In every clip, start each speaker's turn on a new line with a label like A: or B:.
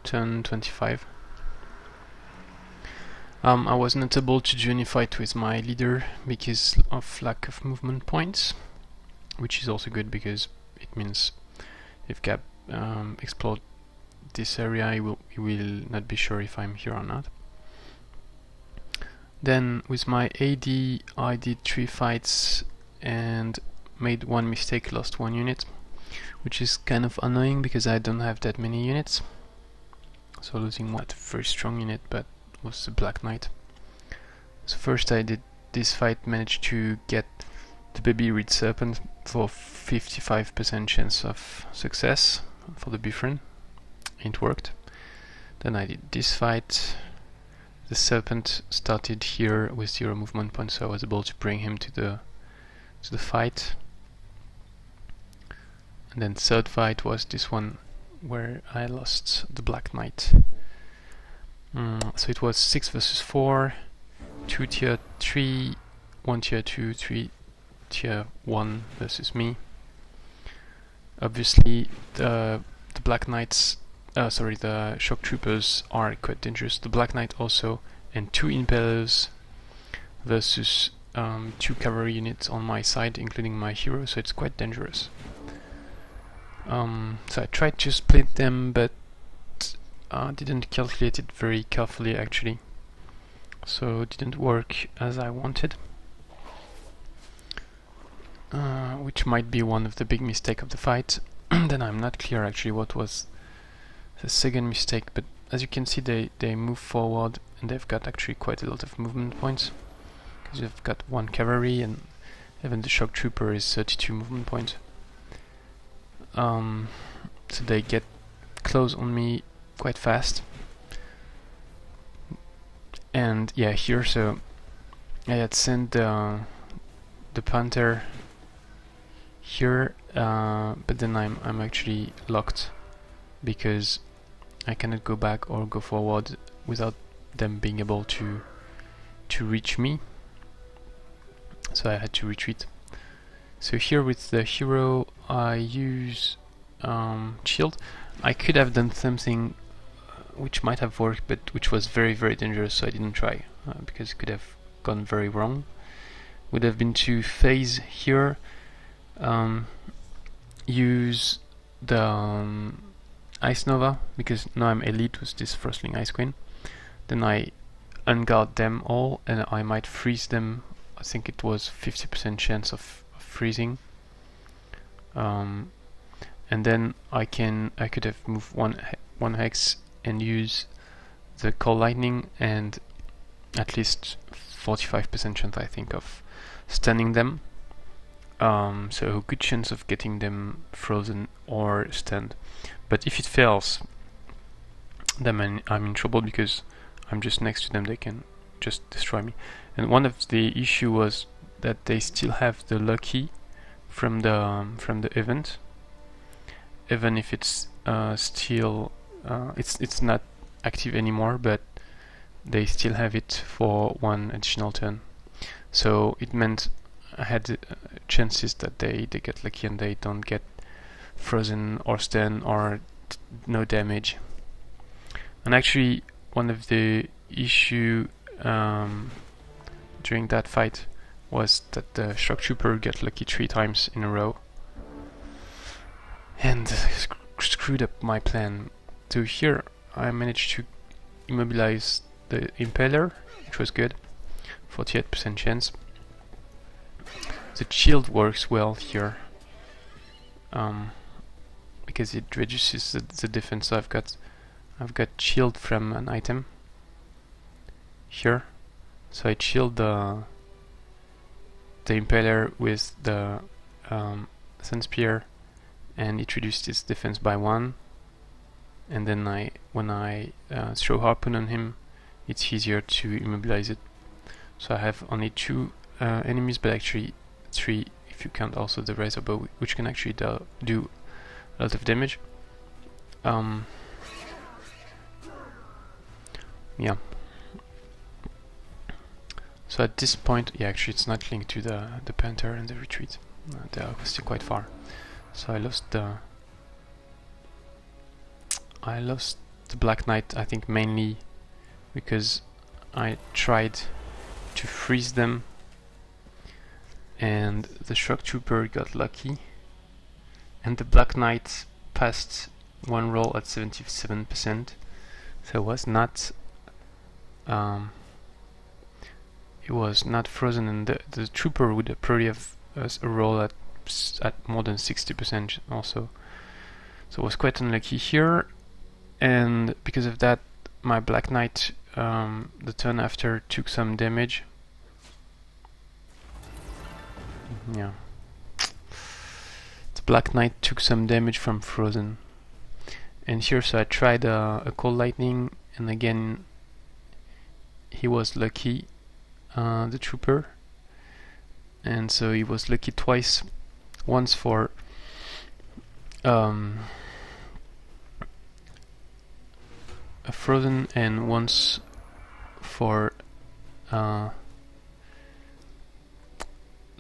A: turn 25. I was not able to do any fight with my leader because of lack of movement points, which is also good because it means if Gab explored this area, he will not be sure if I'm here or not. Then with my AD, I did 3 fights and made one mistake, lost 1 unit, which is kind of annoying because I don't have that many units. So losing one very strong unit, but was the Black Knight. So first I did this fight, managed to get the Baby Reed Serpent for 55% chance of success for the Befriend. It worked. Then I did this fight. The Serpent started here with 0 movement points, so I was able to bring him to the fight. And then third fight was this one where I lost the Black Knight. So it was 6 versus 4, 2 tier 3, 1 tier 2, 3 tier 1 versus me. Obviously the Black Knights, the Shock Troopers are quite dangerous. The Black Knight also, and 2 Impalers versus 2 cavalry units on my side, including my hero, so it's quite dangerous. So I tried to split them, but didn't calculate it very carefully actually, so it didn't work as I wanted, which might be one of the big mistakes of the fight. Then I'm not clear actually what was the second mistake, but as you can see they move forward and they've got actually quite a lot of movement points because they've got 1 cavalry and even the shock trooper is 32 movement points. So they get close on me quite fast. And yeah, here so I had sent the Panther here, but then I'm actually locked because I cannot go back or go forward without them being able to reach me. So I had to retreat. So here with the hero I use shield. I could have done something which might have worked, but which was very dangerous, so I didn't try because it could have gone very wrong. Would have been to phase here, use the Ice Nova because now I'm elite with this Frostling Ice Queen. Then I unguard them all and I might freeze them. I think it was 50% chance of freezing. And then I could have moved one hex and use the Cold Lightning and at least 45% chance I think of stunning them. So a good chance of getting them frozen or stunned. But if it fails, then I'm in trouble because I'm just next to them, they can just destroy me. And one of the issue was that they still have the lucky from the event, even if it's still it's not active anymore, but they still have it for 1 additional turn. So it meant I had chances that they get lucky and they don't get frozen or stunned or no damage. And actually one of the issue during that fight was that the shock trooper got lucky 3 times in a row and screwed up my plan. So here I managed to immobilize the Impaler, which was good, 48% chance. The shield works well here because it reduces the defense. So I've got shield from an item here, so I shield the Impaler with the Sun Spear, and it reduced its defense by 1. And then when I throw Harpoon on him, it's easier to immobilize it. So I have only 2 enemies, but actually 3 if you count also the Razorbow, which can actually do a lot of damage. Yeah. So at this point, yeah, actually it's not linked to the Panther and the retreat. They are still quite far. So I lost the Black Knight, I think mainly because I tried to freeze them and the Shock Trooper got lucky, and the Black Knight passed one roll at 77%, so it was not frozen, and the Trooper would probably have a roll at more than 60% also, so it was quite unlucky here. And because of that, my Black Knight the turn after took some damage. Yeah, the Black Knight took some damage from frozen. And here, so I tried a Cold Lightning, and again he was lucky, the Trooper. And so he was lucky twice, once for a frozen and once for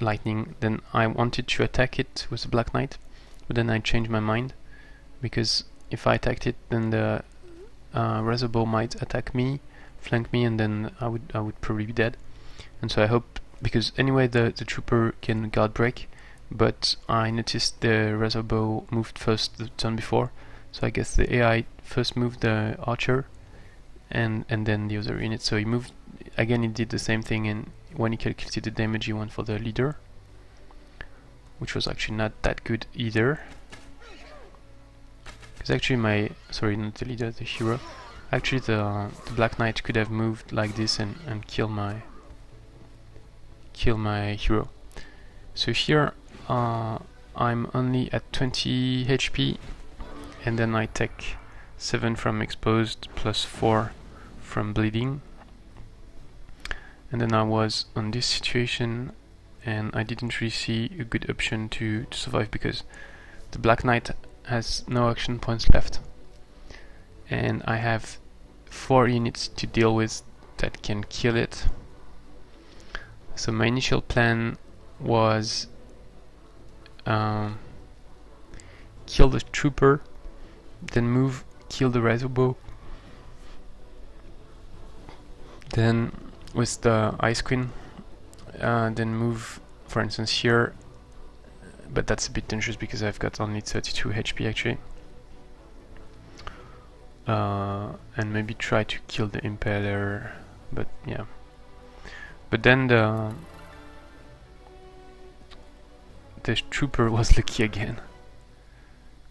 A: lightning. Then I wanted to attack it with the Black Knight, but then I changed my mind, because if I attacked it, then the Razorbow might attack me, flank me, and then I would probably be dead. And so I hope, because anyway the Trooper can guard break, but I noticed the Razorbow moved first the turn before, so I guess the AI first moved the Archer and then the other unit. So he moved again, he did the same thing, and when he calculated the damage he went for the leader, which was actually not that good either. Because actually sorry, not the leader, the hero. Actually the Black Knight could have moved like this and kill my hero. So here I'm only at 20 HP, and then I take 7 from exposed plus 4 from bleeding. And then I was on this situation, and I didn't really see a good option to survive, because the Black Knight has no action points left, and I have 4 units to deal with that can kill it. So my initial plan was kill the Trooper, then kill the Razorbow, then with the Ice Queen, then move, for instance, here, but that's a bit dangerous because I've got only 32 HP actually, and maybe try to kill the Impaler, but yeah. But then the Trooper was lucky again,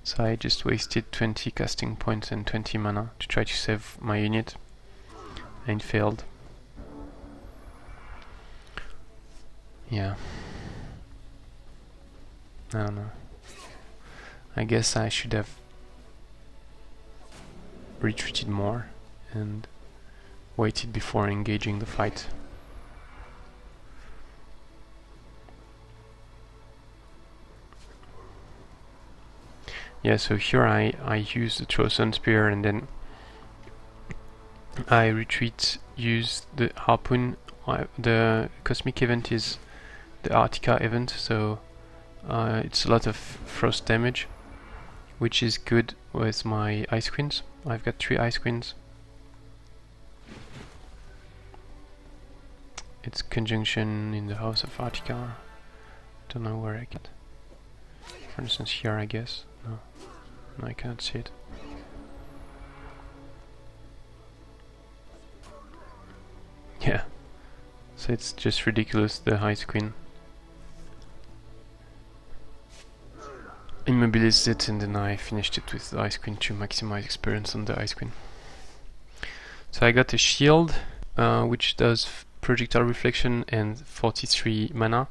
A: so I just wasted 20 casting points and 20 mana to try to save my unit, and it failed. Yeah, I don't know. I guess I should have retreated more and waited before engaging the fight. Yeah, so here I use the Trojan Spear, and then I retreat, use the Harpoon. The Cosmic event is the Arctica event, so it's a lot of frost damage, which is good with my Ice Queens. I've got 3 Ice Queens. It's conjunction in the House of Arctica. Don't know where I get. For instance, here, I guess. No, I cannot see it. Yeah, so it's just ridiculous, the Ice Queen. Immobilized it, and then I finished it with the Ice Queen to maximize experience on the Ice Queen. So I got a shield, which does projectile reflection and 43 mana,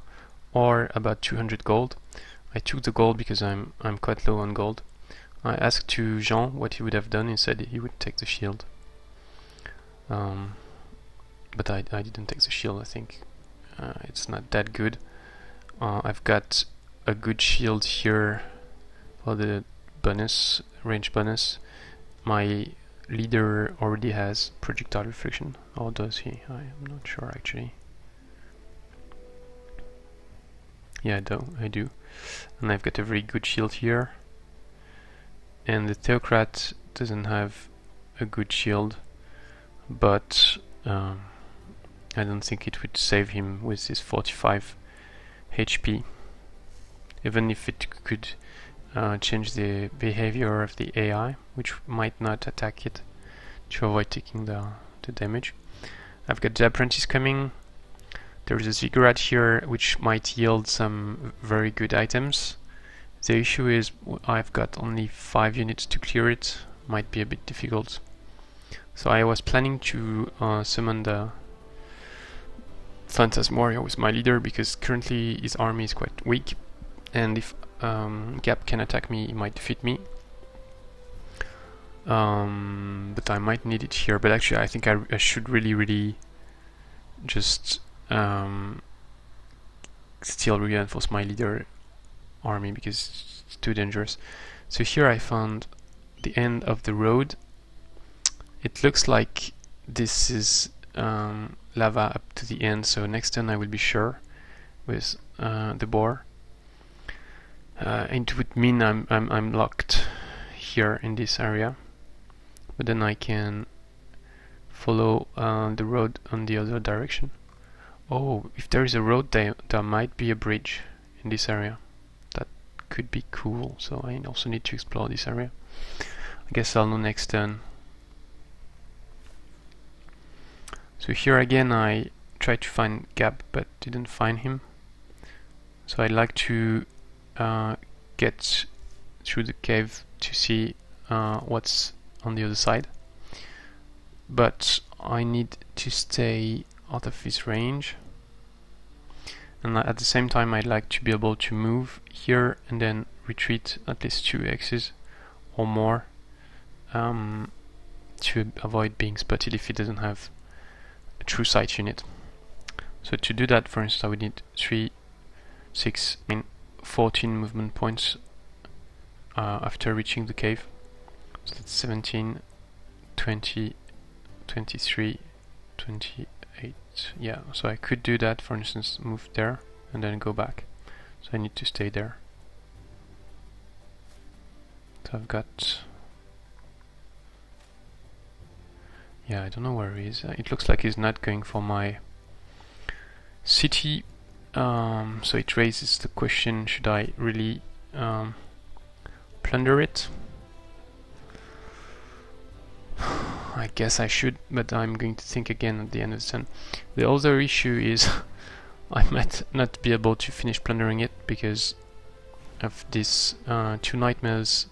A: or about 200 gold. I took the gold because I'm quite low on gold. I asked to Jean what he would have done. He said he would take the shield, but I didn't take the shield. I think it's not that good. I've got a good shield here for the bonus, range bonus. My leader already has projectile reflection, or does he? I'm not sure actually. Yeah, I do. And I've got a very good shield here. And the Theocrat doesn't have a good shield, but I don't think it would save him with his 45 HP, even if it could change the behavior of the AI, which might not attack it to avoid taking the damage. I've got the apprentice coming. There is a ziggurat here which might yield some very good items. The issue is I've got only 5 units to clear it, might be a bit difficult. So I was planning to summon the Phantasm Warrior with my leader, because currently his army is quite weak, and if Gab can attack me, he might defeat me. But I might need it here. But actually I think I should really just still reinforce my leader army, because it's too dangerous. So here I found the end of the road. It looks like this is lava up to the end, so next turn I will be sure with the boar. It would mean I'm locked here in this area, but then I can follow the road on the other direction. Oh, if there is a road there might be a bridge in this area. That could be cool, so I also need to explore this area. I guess I'll know next turn. So here again I tried to find Gab but didn't find him. So I'd like to get through the cave to see what's on the other side. But I need to stay out of his range. And at the same time I'd like to be able to move here and then retreat at least 2 X's or more to avoid being spotted if he doesn't have a true sight unit. So to do that, for instance, I would need 14 movement points after reaching the cave. So that's 17, 20, 23, 28. Yeah, so I could do that, for instance, move there and then go back. So I need to stay there. So I've got... yeah, I don't know where he is. It looks like he's not going for my city. So it raises the question, should I really plunder it? I guess I should, but I'm going to think again at the end of the turn. The other issue is I might not be able to finish plundering it because of these 2 nightmares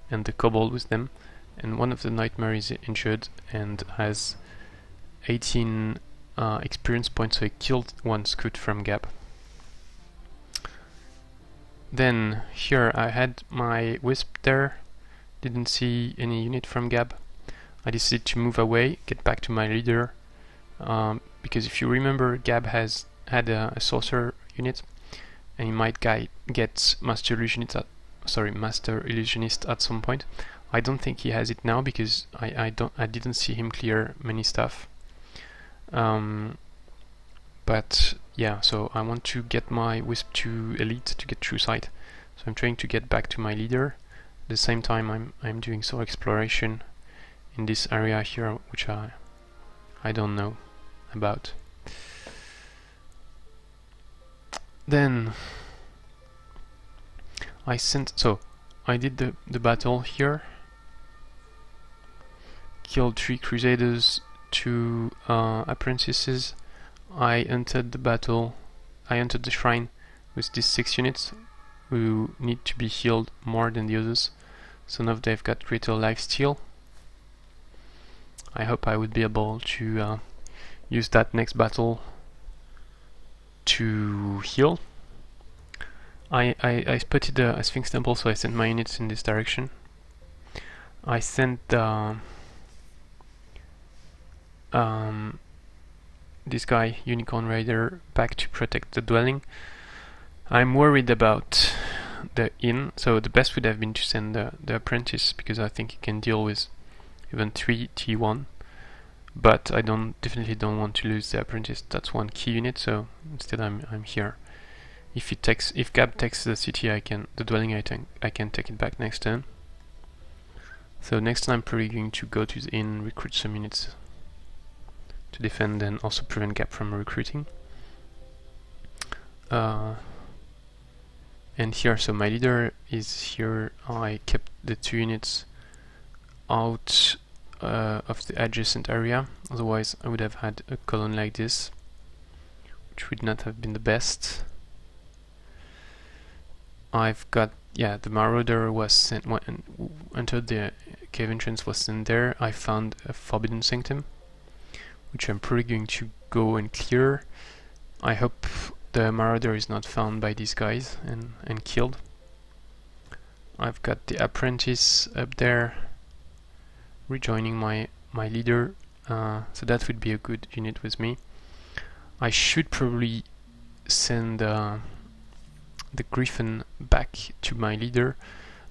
A: and the kobold with them. And one of the nightmares is injured and has 18 experience points, so he killed 1 scout from Gab. Then here I had my wisp there, didn't see any unit from Gab. I decided to move away, get back to my leader, because if you remember, Gab has had a sorcerer unit, and he might get Master Illusionist at some point. I don't think he has it now because I didn't see him clear many stuff. But yeah, so I want to get my Wisp to Elite to get True Sight. So I'm trying to get back to my leader. At the same time I'm doing some exploration in this area here, which I don't know about. Then I did the battle here. Killed 3 Crusaders, 2 apprentices. I entered the battle. I entered the shrine with these 6 units who need to be healed more than the others. So now they've got greater lifesteal. I hope I would be able to use that next battle to heal. I spotted a Sphinx Temple, so I sent my units in this direction. I sent this guy, Unicorn Rider, back to protect the dwelling. I'm worried about the inn, so the best would have been to send the apprentice, because I think he can deal with even 3 T1. But I definitely don't want to lose the apprentice. That's 1 key unit, so instead I'm here. If Gab takes the city, the dwelling, I can take it back next turn. So next time I'm probably going to go to the inn, recruit some units to defend and also prevent Gab from recruiting. And here, so my leader is here. I kept the 2 units out of the adjacent area, otherwise I would have had a column like this, which would not have been the best. I've got, yeah, the Marauder was sent, entered the cave entrance, was sent there. I found a Forbidden Sanctum, which I'm probably going to go and clear. I hope the Marauder is not found by these guys and killed. I've got the Apprentice up there, rejoining my leader, so that would be a good unit with me. I should probably send the Griffin back to my leader,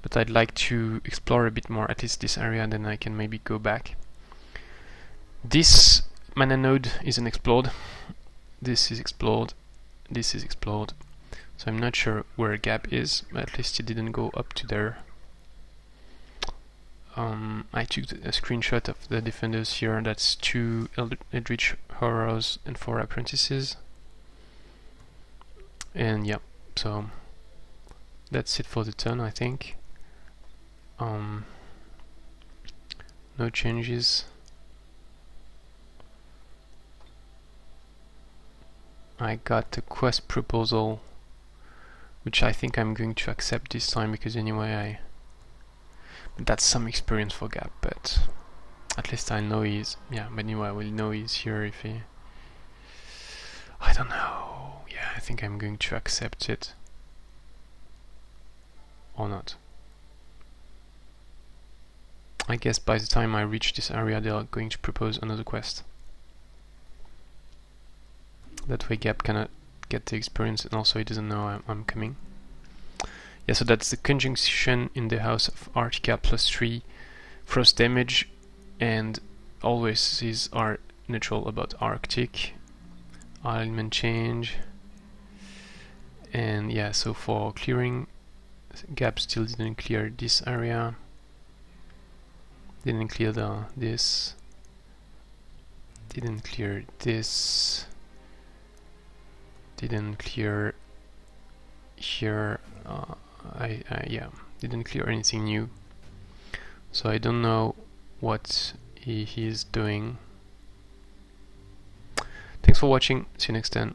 A: but I'd like to explore a bit more, at least this area, and then I can maybe go back. This mana node isn't explored. This is explored. This is explored. So I'm not sure where Gab is, but at least he didn't go up to there. I took a screenshot of the defenders here. That's 2 Eldritch Horrors and 4 Apprentices. And yeah, so that's it for the turn, I think. No changes. I got a quest proposal, which I think I'm going to accept this time, because anyway that's some experience for Gab, but at least I know he's, yeah, but anyway I will know he's here if he, I don't know, yeah, I think I'm going to accept it, or not. I guess by the time I reach this area they are going to propose another quest. That way Gab cannot get the experience, and also he doesn't know I'm coming. Yeah, so that's the conjunction in the house of Arctica, +3 frost damage, and always these are neutral about Arctic. Alignment change. And yeah, so for clearing, Gab still didn't clear this area. Didn't clear this. Didn't clear this. Didn't clear here. Yeah, didn't clear anything new. So I don't know what he is doing. Thanks for watching. See you next time.